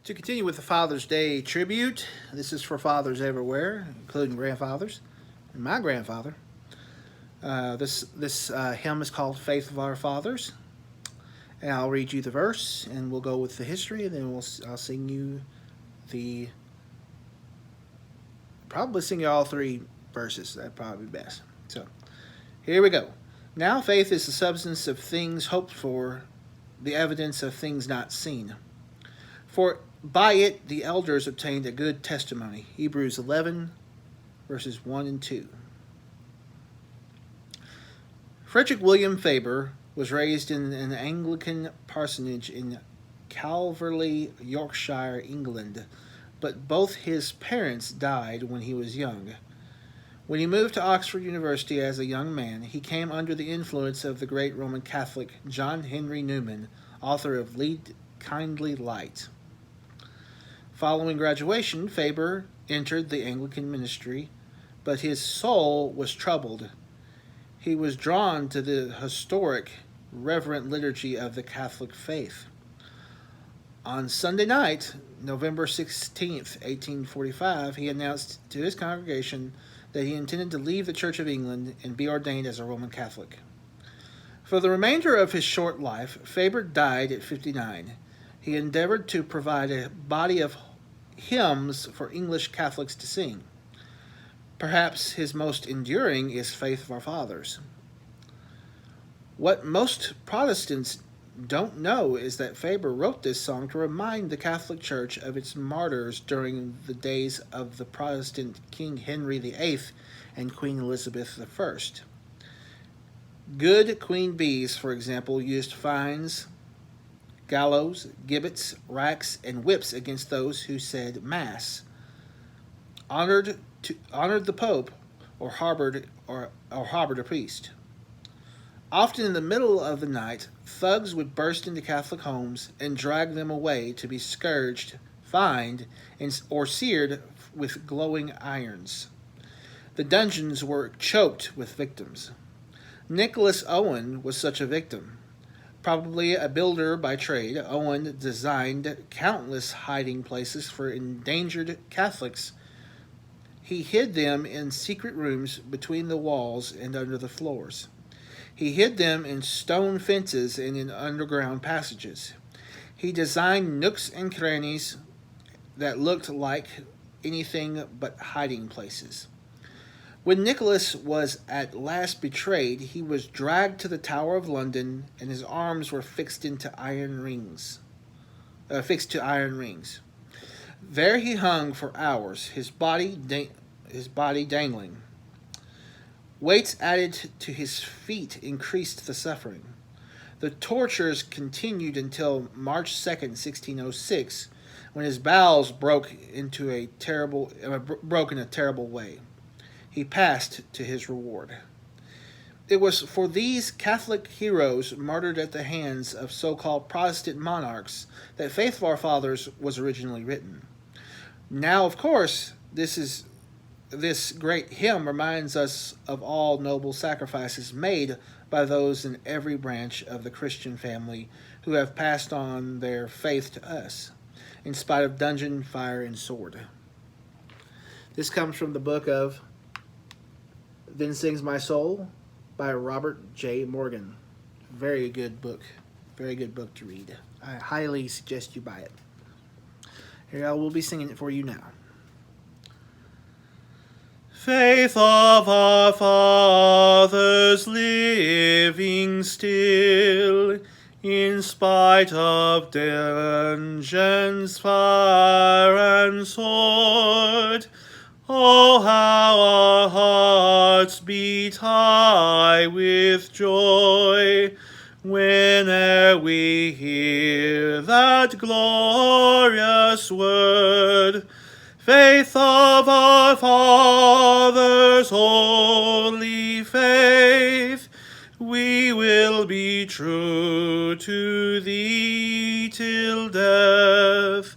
To continue with the Father's Day tribute, this is for fathers everywhere, including grandfathers and my grandfather. This hymn is called "Faith of Our Fathers," and I'll read you the verse, and we'll go with the history, and then I'll sing you the probably sing you all three verses. That'd probably be best. So here we go. Now faith is the substance of things hoped for, the evidence of things not seen. For by it the elders obtained a good testimony. Hebrews 11, verses 1 and 2. Frederick William Faber was raised in an Anglican parsonage in Calverley, Yorkshire, England, but both his parents died when he was young. When he moved to Oxford University as a young man, he came under the influence of the great Roman Catholic John Henry Newman, author of Lead Kindly Light. Following graduation, Faber entered the Anglican ministry, but his soul was troubled. He was drawn to the historic, reverent liturgy of the Catholic faith. On Sunday night, November 16th, 1845, he announced to his congregation that he intended to leave the Church of England and be ordained as a Roman Catholic. For the remainder of his short life, Faber died at 59. He endeavored to provide a body of hymns for English Catholics to sing. Perhaps his most enduring is Faith of Our Fathers. What most Protestants don't know is that Faber wrote this song to remind the Catholic Church of its martyrs during the days of the Protestant King Henry VIII and Queen Elizabeth I. Good queen bees, for example, used fines, gallows, gibbets, racks, and whips against those who said Mass, honored the Pope, or harbored a priest. Often in the middle of the night, thugs would burst into Catholic homes and drag them away to be scourged, fined, or seared with glowing irons. The dungeons were choked with victims. Nicholas Owen was such a victim. Probably a builder by trade, Owen designed countless hiding places for endangered Catholics. He hid them in secret rooms between the walls and under the floors. He hid them in stone fences and in underground passages. He designed nooks and crannies that looked like anything but hiding places. When Nicholas was at last betrayed, he was dragged to the Tower of London, and his arms were fixed to iron rings. There he hung for hours, his body dangling. Weights added to his feet increased the suffering. The tortures continued until March 2nd, 1606, when his bowels broke in a terrible way. He passed to his reward. It was for these Catholic heroes martyred at the hands of so-called Protestant monarchs that Faith of Our Fathers was originally written. Now, of course, this great hymn reminds us of all noble sacrifices made by those in every branch of the Christian family who have passed on their faith to us, in spite of dungeon, fire, and sword. This comes from the book of Then Sings My Soul by Robert J. Morgan. Very good book. Very good book to read. I highly suggest you buy it. Here I will be singing it for you now. Faith of our fathers, living still, in spite of dungeons, fire, and sword. Oh, how our hearts beat high with joy whene'er we hear that glorious word. Faith of our fathers, holy faith, we will be true to thee till death.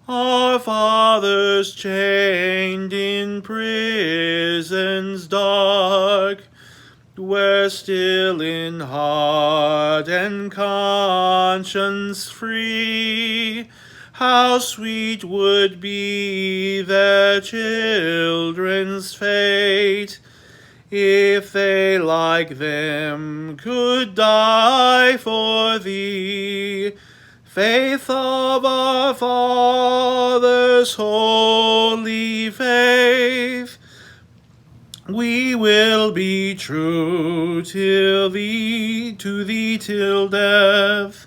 Our fathers chained in prisons dark, where still in heart and conscience free how sweet would be their children's fate, if they like them could die for thee. Faith of our fathers, holy faith, we will be true to thee till death.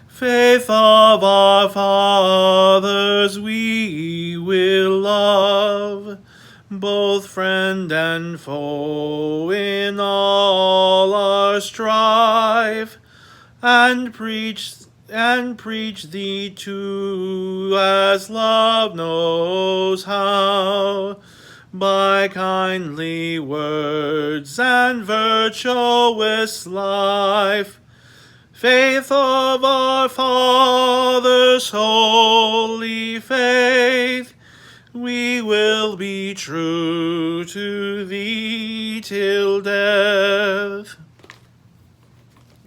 Faith of our fathers we will love, both friend and foe in all our strife, and preach thee too as love knows how, by kindly words and virtuous life. Faith of our fathers, holy faith, we will be true to thee till death.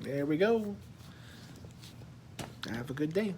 There we go. Have a good day.